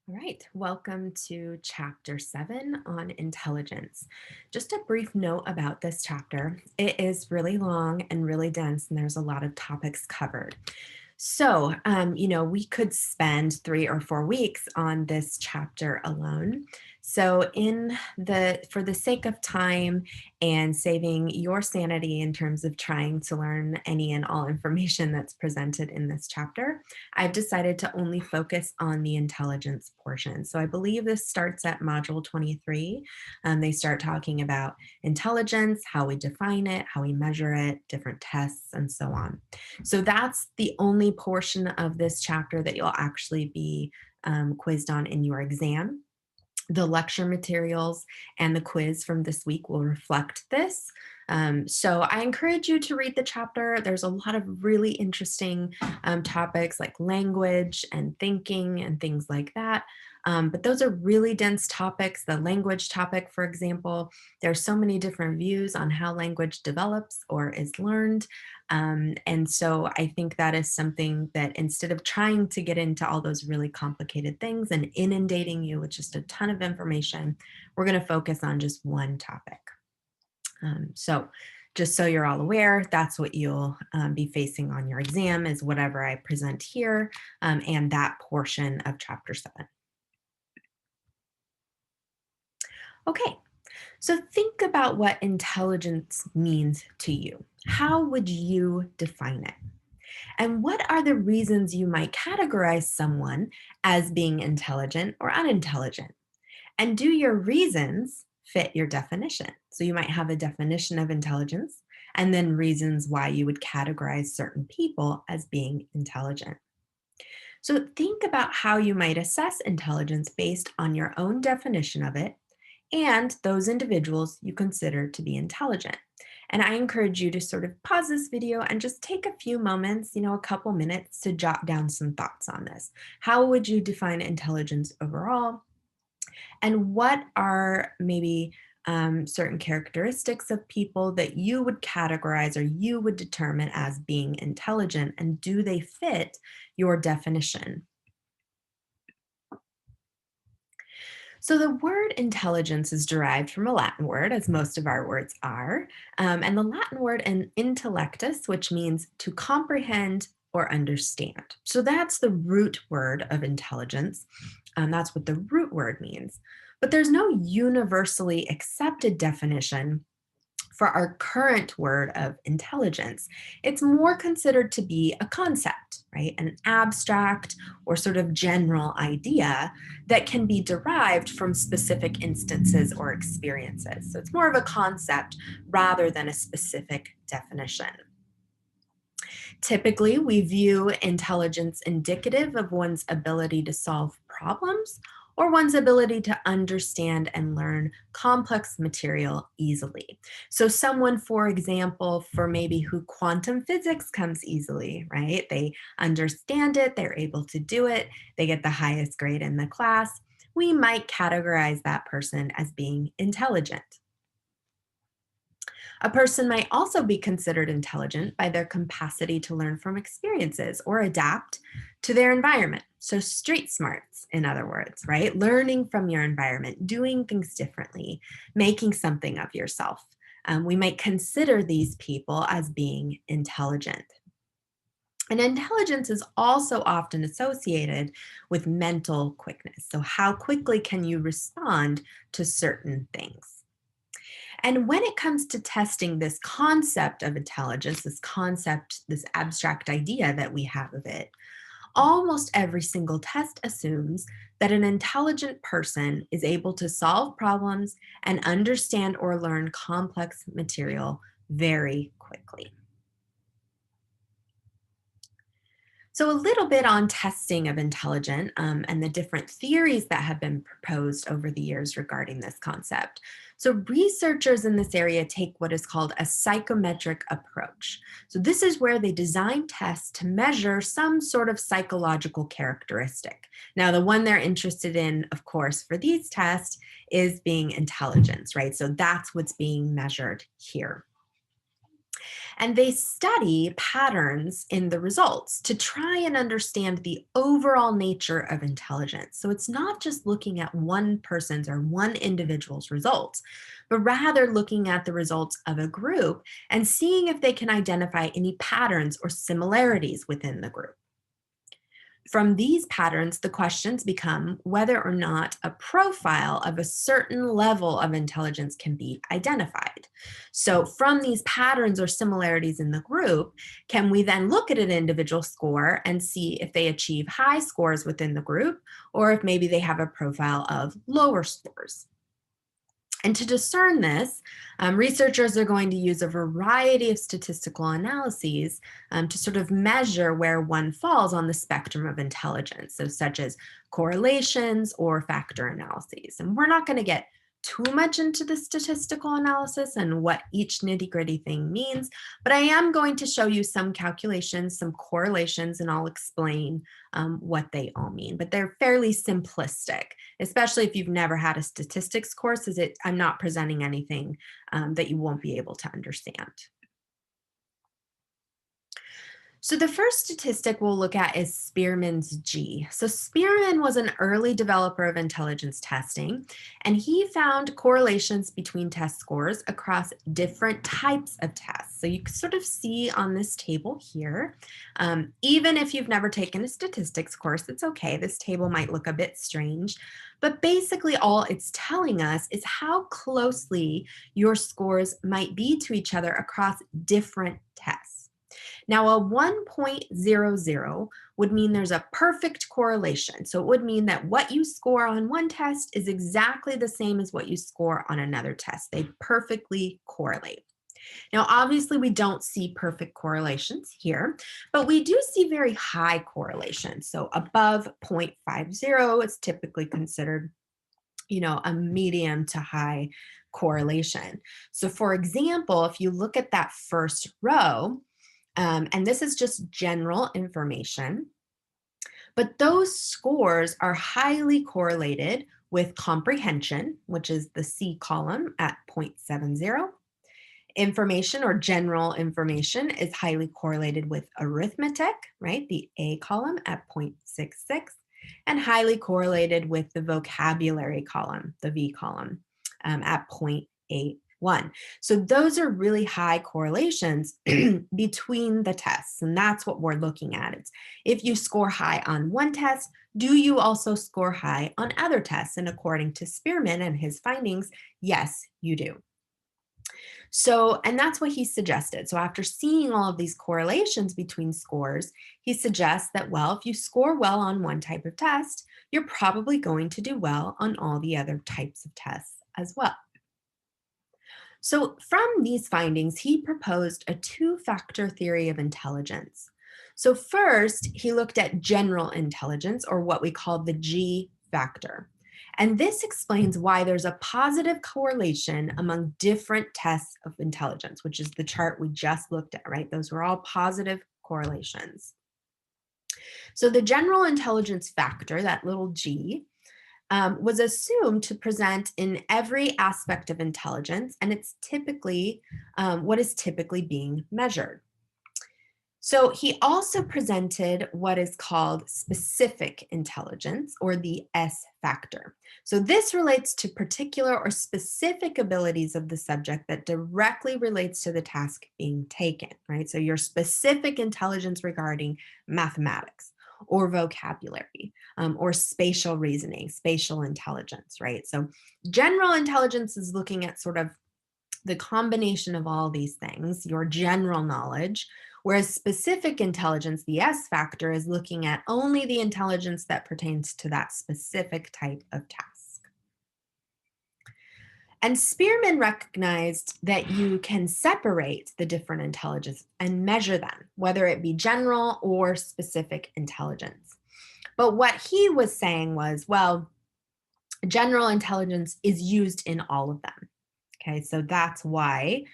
All right, welcome to chapter 7 on intelligence. Just a brief note about this chapter. It is really long and really dense, and there's a lot of topics covered. We could spend 3 or 4 weeks on this chapter alone. So, for the sake of time and saving your sanity in terms of trying to learn any and all information that's presented in this chapter, I've decided to only focus on the intelligence portion. So, I believe this starts at module 23. They start talking about intelligence, how we define it, how we measure it, different tests, and so on. So that's the only portion of this chapter that you'll actually be quizzed on in your exam. The lecture materials and the quiz from this week will reflect this. So I encourage you to read the chapter. There's a lot of really interesting topics like language and thinking and things like that. But those are really dense topics. The language topic, for example, there's so many different views on how language develops or is learned. And so I think that is something that instead of trying to get into all those really complicated things and inundating you with just a ton of information, we're going to focus on just one topic. So just so you're all aware, that's what you'll be facing on your exam is whatever I present here and that portion of chapter 7. Okay, so think about what intelligence means to you. How would you define it? And what are the reasons you might categorize someone as being intelligent or unintelligent? And do your reasons fit your definition? So you might have a definition of intelligence and then reasons why you would categorize certain people as being intelligent. So think about how you might assess intelligence based on your own definition of it and those individuals you consider to be intelligent. And I encourage you to sort of pause this video and just take a few moments, a couple minutes to jot down some thoughts on this. How would you define intelligence overall? And what are maybe certain characteristics of people that you would categorize or you would determine as being intelligent? And do they fit your definition? So the word intelligence is derived from a Latin word, as most of our words are, and the Latin word intellectus, which means to comprehend or understand. So that's the root word of intelligence. That's what the root word means. But there's no universally accepted definition for our current word of intelligence. It's more considered to be a concept, right? An abstract or sort of general idea that can be derived from specific instances or experiences. So it's more of a concept rather than a specific definition. Typically, we view intelligence indicative of one's ability to solve problems or one's ability to understand and learn complex material easily. So, someone, for example, for maybe who quantum physics comes easily, right? They understand it, they're able to do it, they get the highest grade in the class. We might categorize that person as being intelligent. A person might also be considered intelligent by their capacity to learn from experiences or adapt to their environment. So, street smarts, in other words, right? Learning from your environment, doing things differently, making something of yourself. We might consider these people as being intelligent. And intelligence is also often associated with mental quickness. So, how quickly can you respond to certain things? And when it comes to testing this concept of intelligence, this concept, this abstract idea that we have of it, almost every single test assumes that an intelligent person is able to solve problems and understand or learn complex material very quickly. So, a little bit on testing of intelligence and the different theories that have been proposed over the years regarding this concept. So, researchers in this area take what is called a psychometric approach. So, this is where they design tests to measure some sort of psychological characteristic. Now, the one they're interested in, of course, for these tests is being intelligence, right? So, that's what's being measured here. And they study patterns in the results to try and understand the overall nature of intelligence. So it's not just looking at one person's or one individual's results, but rather looking at the results of a group and seeing if they can identify any patterns or similarities within the group. From these patterns, the questions become whether or not a profile of a certain level of intelligence can be identified. So, from these patterns or similarities in the group, can we then look at an individual score and see if they achieve high scores within the group or if maybe they have a profile of lower scores? And to discern this, researchers are going to use a variety of statistical analyses to sort of measure where one falls on the spectrum of intelligence, so such as correlations or factor analyses. And we're not going to get too much into the statistical analysis and what each nitty-gritty thing means, but I am going to show you some calculations, some correlations, and I'll explain what they all mean. But they're fairly simplistic, especially if you've never had a statistics course, as I'm not presenting anything that you won't be able to understand. So the first statistic we'll look at is Spearman's G. So Spearman was an early developer of intelligence testing, and he found correlations between test scores across different types of tests. So you can sort of see on this table here, even if you've never taken a statistics course, it's okay. This table might look a bit strange, but basically all it's telling us is how closely your scores might be to each other across different tests. Now, a 1.00 would mean there's a perfect correlation. So it would mean that what you score on one test is exactly the same as what you score on another test. They perfectly correlate. Now, obviously, we don't see perfect correlations here, but we do see very high correlations. So above 0.50 is typically considered, a medium to high correlation. So for example, if you look at that first row, and this is just general information, but those scores are highly correlated with comprehension, which is the C column at 0.70. Information or general information is highly correlated with arithmetic, right? The A column at 0.66, and highly correlated with the vocabulary column, the V column, at 0.81. So those are really high correlations between the tests, and that's what we're looking at. It's if you score high on one test, do you also score high on other tests? And according to Spearman and his findings, yes, you do. So, and that's what he suggested. So after seeing all of these correlations between scores, he suggests that, well, if you score well on one type of test, you're probably going to do well on all the other types of tests as well. So from these findings, he proposed a two-factor theory of intelligence. So first, he looked at general intelligence, or what we call the G factor. And this explains why there's a positive correlation among different tests of intelligence, which is the chart we just looked at, right? Those were all positive correlations. So the general intelligence factor, that little G, was assumed to present in every aspect of intelligence, and it's typically what is typically being measured. So he also presented what is called specific intelligence, or the S factor. So this relates to particular or specific abilities of the subject that directly relates to the task being taken, right? So your specific intelligence regarding mathematics or vocabulary or spatial reasoning, spatial intelligence, right? So general intelligence is looking at sort of the combination of all these things, your general knowledge, whereas specific intelligence, the S factor, is looking at only the intelligence that pertains to that specific type of task. And Spearman recognized that you can separate the different intelligence and measure them, whether it be general or specific intelligence. But what he was saying was, well, general intelligence is used in all of them. Okay, so that's why,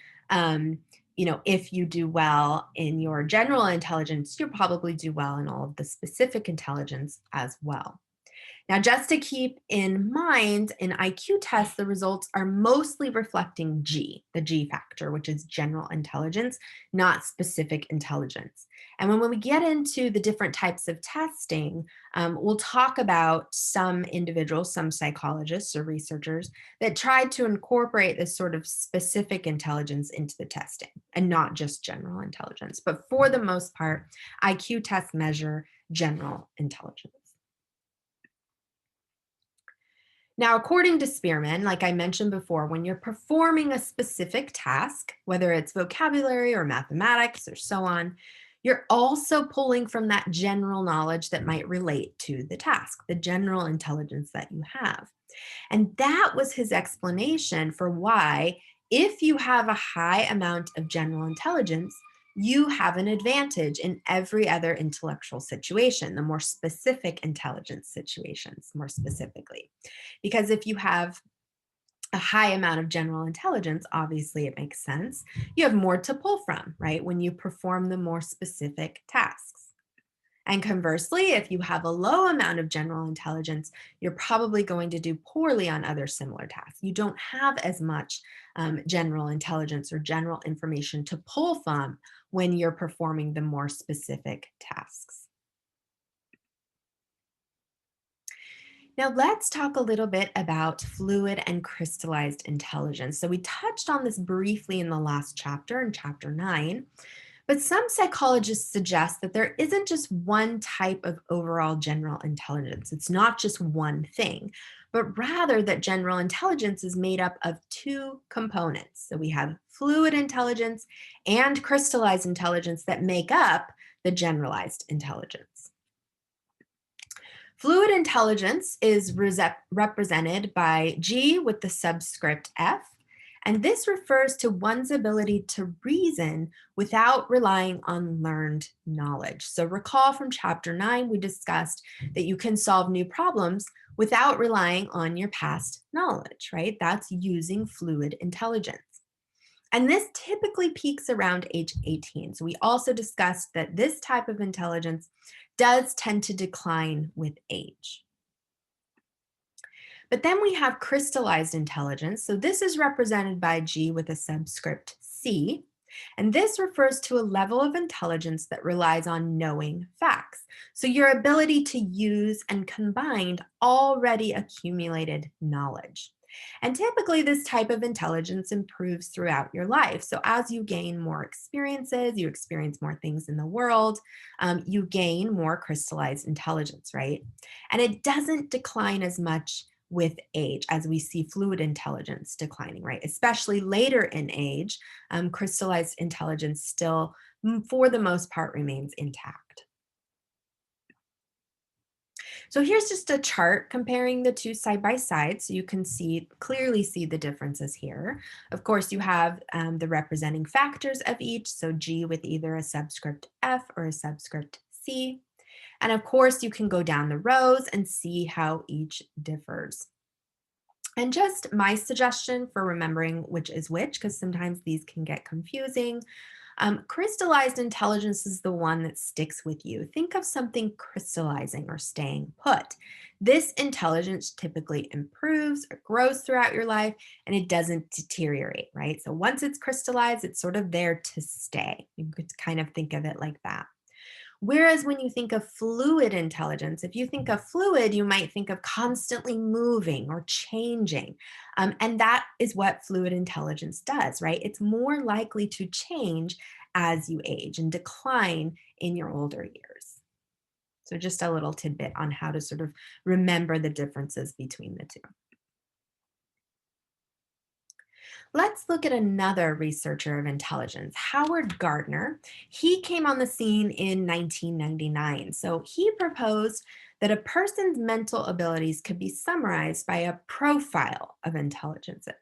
if you do well in your general intelligence, you'll probably do well in all of the specific intelligence as well. Now, just to keep in mind, in IQ tests, the results are mostly reflecting G, the G factor, which is general intelligence, not specific intelligence. And when we get into the different types of testing, we'll talk about some individuals, some psychologists or researchers that tried to incorporate this sort of specific intelligence into the testing and not just general intelligence. But for the most part, IQ tests measure general intelligence. Now, according to Spearman, like I mentioned before, when you're performing a specific task, whether it's vocabulary or mathematics or so on, you're also pulling from that general knowledge that might relate to the task, the general intelligence that you have. And that was his explanation for why, if you have a high amount of general intelligence, you have an advantage in every other intellectual situation, the more specific intelligence situations, more specifically. Because if you have a high amount of general intelligence, obviously it makes sense. You have more to pull from, right? When you perform the more specific tasks. And conversely, if you have a low amount of general intelligence, you're probably going to do poorly on other similar tasks. You don't have as much general intelligence or general information to pull from when you're performing the more specific tasks. Now, let's talk a little bit about fluid and crystallized intelligence. So, we touched on this briefly in the last chapter, in chapter 9, but some psychologists suggest that there isn't just one type of overall general intelligence. It's not just one thing, but rather that general intelligence is made up of two components. So, we have fluid intelligence and crystallized intelligence that make up the generalized intelligence. Fluid intelligence is represented by G with the subscript F, and this refers to one's ability to reason without relying on learned knowledge. So recall from chapter 9, we discussed that you can solve new problems without relying on your past knowledge, right? That's using fluid intelligence. And this typically peaks around age 18. So we also discussed that this type of intelligence does tend to decline with age. But then we have crystallized intelligence. So this is represented by G with a subscript C. And this refers to a level of intelligence that relies on knowing facts. So your ability to use and combine already accumulated knowledge. And typically, this type of intelligence improves throughout your life. So, as you gain more experiences, you experience more things in the world, you gain more crystallized intelligence, right? And it doesn't decline as much with age as we see fluid intelligence declining, right? Especially later in age, crystallized intelligence still, for the most part, remains intact. So here's just a chart comparing the two side by side so you can clearly see the differences here. Of course, you have the representing factors of each, so G with either a subscript F or a subscript C. And of course, you can go down the rows and see how each differs. And just my suggestion for remembering which is which, because sometimes these can get confusing. Crystallized intelligence is the one that sticks with you. Think of something crystallizing or staying put. This intelligence typically improves or grows throughout your life and it doesn't deteriorate, right? So once it's crystallized, it's sort of there to stay. You could kind of think of it like that. Whereas when you think of fluid intelligence, if you think of fluid, you might think of constantly moving or changing. And that is what fluid intelligence does, right? It's more likely to change as you age and decline in your older years. So, just a little tidbit on how to sort of remember the differences between the two. Let's look at another researcher of intelligence, Howard Gardner. He came on the scene in 1999. So he proposed that a person's mental abilities could be summarized by a profile of intelligences.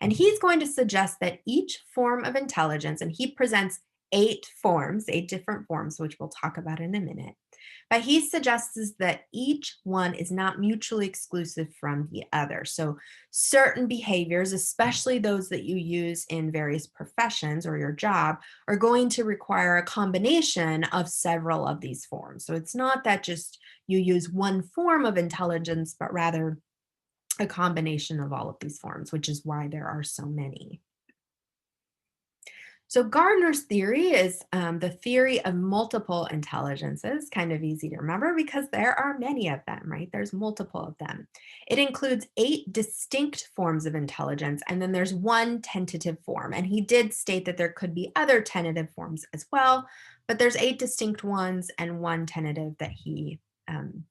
And he's going to suggest that each form of intelligence, and he presents 8 forms, 8 different forms, which we'll talk about in a minute, But he suggests is that each one is not mutually exclusive from the other. So certain behaviors, especially those that you use in various professions or your job, are going to require a combination of several of these forms. So it's not that just you use one form of intelligence, but rather a combination of all of these forms, which is why there are so many. So Gardner's theory is the theory of multiple intelligences, kind of easy to remember because there are many of them, right? There's multiple of them. It includes 8 distinct forms of intelligence, and then there's one tentative form. And he did state that there could be other tentative forms as well, but there's 8 distinct ones and one tentative that he um,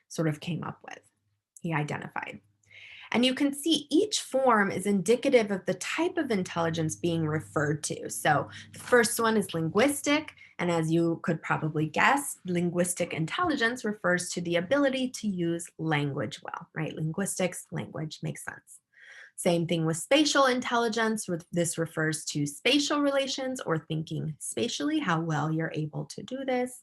sort of came up with, he identified. And you can see each form is indicative of the type of intelligence being referred to. So the first one is linguistic. And as you could probably guess, linguistic intelligence refers to the ability to use language well, right? Linguistics, language makes sense. Same thing with spatial intelligence. This refers to spatial relations or thinking spatially, how well you're able to do this.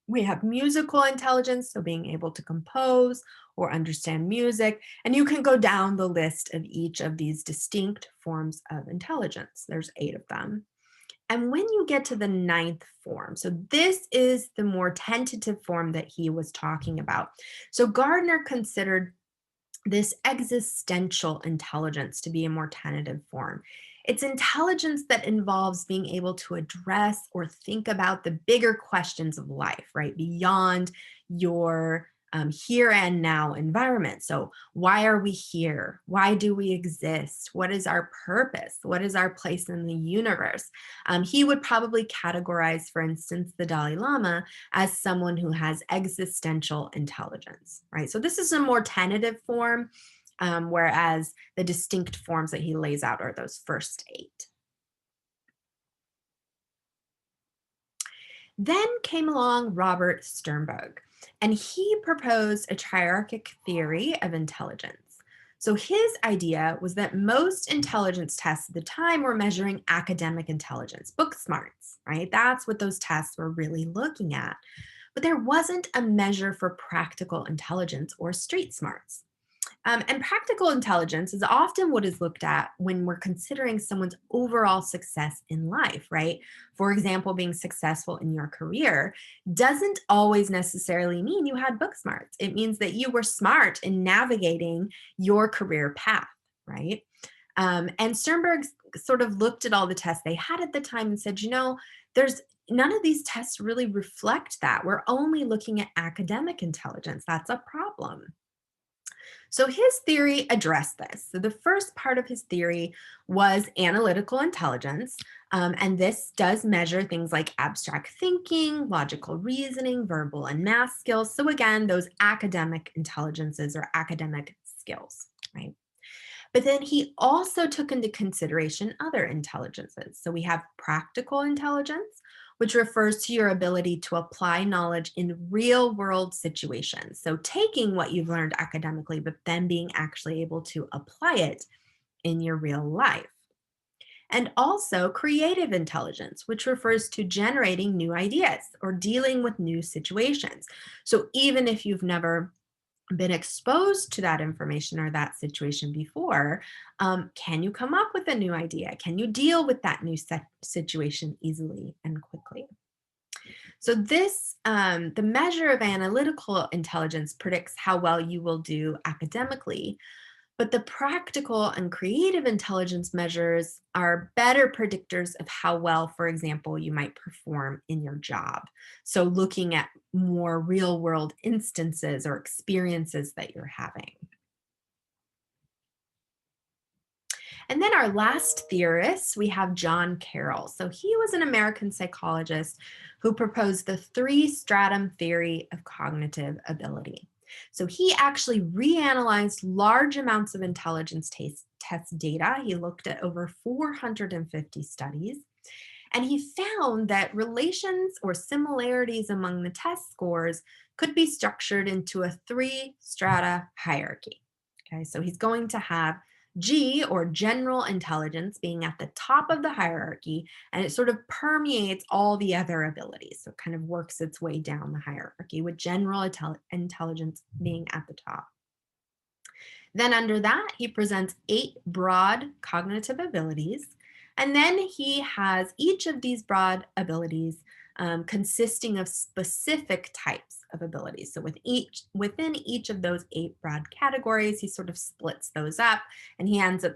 We have musical intelligence, so being able to compose or understand music. And you can go down the list of each of these distinct forms of intelligence. There's 8 of them. And when you get to the 9th form, so this is the more tentative form that he was talking about. So Gardner considered this existential intelligence to be a more tentative form. It's intelligence that involves being able to address or think about the bigger questions of life, right? Beyond your here and now environment. So, why are we here? Why do we exist? What is our purpose? What is our place in the universe? He would probably categorize, for instance, the Dalai Lama as someone who has existential intelligence, right? So, this is a more tentative form, whereas the distinct forms that he lays out are those first 8. Then came along Robert Sternberg, and he proposed a triarchic theory of intelligence. So his idea was that most intelligence tests at the time were measuring academic intelligence, book smarts, right? That's what those tests were really looking at. But there wasn't a measure for practical intelligence or street smarts. And practical intelligence is often what is looked at when we're considering someone's overall success in life, right? For example, being successful in your career doesn't always necessarily mean you had book smarts. It means that you were smart in navigating your career path, right? And Sternberg sort of looked at all the tests they had at the time and said, there's none of these tests really reflect that. We're only looking at academic intelligence. That's a problem. So his theory addressed this. So the first part of his theory was analytical intelligence. And this does measure things like abstract thinking, logical reasoning, verbal and math skills. So again, those academic intelligences or academic skills, right? But then he also took into consideration other intelligences. So we have practical intelligence, which refers to your ability to apply knowledge in real world situations. So taking what you've learned academically, but then being actually able to apply it in your real life. And also creative intelligence, which refers to generating new ideas or dealing with new situations. So even if you've never been exposed to that information or that situation before, can you come up with a new idea? Can you deal with that new situation easily and quickly? So the measure of analytical intelligence predicts how well you will do academically, but the practical and creative intelligence measures are better predictors of how well, for example, you might perform in your job. So looking at more real world instances or experiences that you're having. And then our last theorist, we have John Carroll. So he was an American psychologist who proposed the 3-stratum theory of cognitive ability. So he actually reanalyzed large amounts of intelligence test data. He looked at over 450 studies, and he found that relations or similarities among the test scores could be structured into a 3-strata hierarchy. Okay, so he's going to have G, or general intelligence, being at the top of the hierarchy, and it sort of permeates all the other abilities. So it kind of works its way down the hierarchy, with general intelligence being at the top. Then under that, he presents 8 broad cognitive abilities. And then he has each of these broad abilities consisting of specific types of abilities. So within each of those 8 broad categories, he sort of splits those up, and he ends up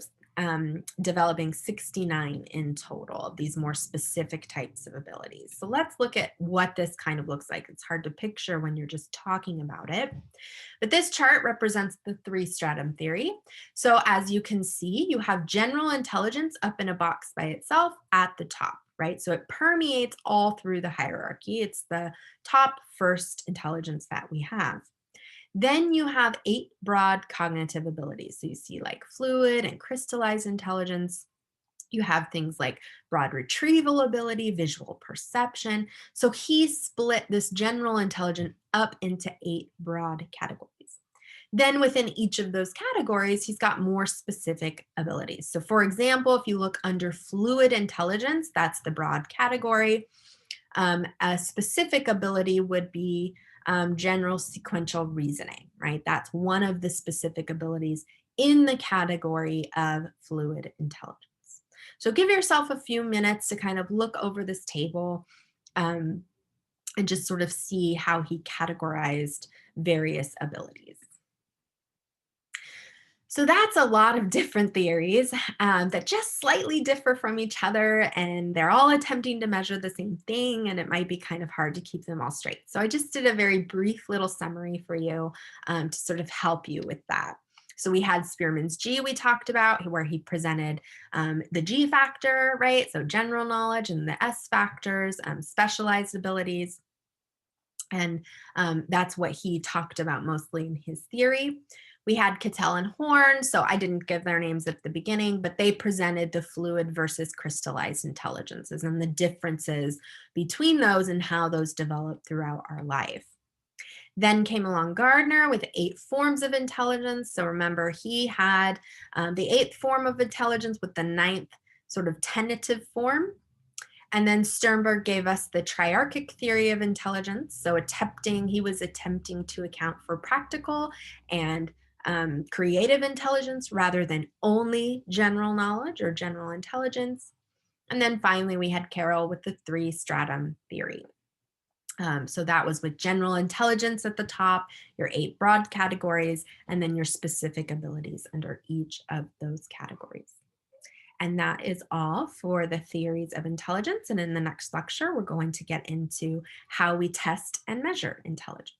developing 69 in total of these more specific types of abilities. So let's look at what this kind of looks like. It's hard to picture when you're just talking about it. But this chart represents the 3-stratum theory. So as you can see, you have general intelligence up in a box by itself at the top, right? So it permeates all through the hierarchy. It's the top first intelligence that we have. Then you have 8 broad cognitive abilities. So you see like fluid and crystallized intelligence. You have things like broad retrieval ability, visual perception. So he split this general intelligence up into 8 broad categories. Then within each of those categories, he's got more specific abilities. So for example, if you look under fluid intelligence, that's the broad category. A specific ability would be general sequential reasoning, right? That's one of the specific abilities in the category of fluid intelligence. So give yourself a few minutes to kind of look over this table and just sort of see how he categorized various abilities. So that's a lot of different theories that just slightly differ from each other, and they're all attempting to measure the same thing, and it might be kind of hard to keep them all straight. So I just did a very brief little summary for you to sort of help you with that. So we had Spearman's G we talked about, where he presented the G factor, right? So general knowledge, and the S factors, specialized abilities. And that's what he talked about mostly in his theory. We had Cattell and Horn, so I didn't give their names at the beginning, but they presented the fluid versus crystallized intelligences and the differences between those and how those develop throughout our life. Then came along Gardner with 8 forms of intelligence. So remember, he had the 8th form of intelligence with the 9th sort of tentative form. And then Sternberg gave us the triarchic theory of intelligence. So he was attempting to account for practical and creative intelligence rather than only general knowledge or general intelligence. And then finally, we had Carroll with the 3-stratum theory. So that was with general intelligence at the top, your 8 broad categories, and then your specific abilities under each of those categories. And that is all for the theories of intelligence. And in the next lecture, we're going to get into how we test and measure intelligence.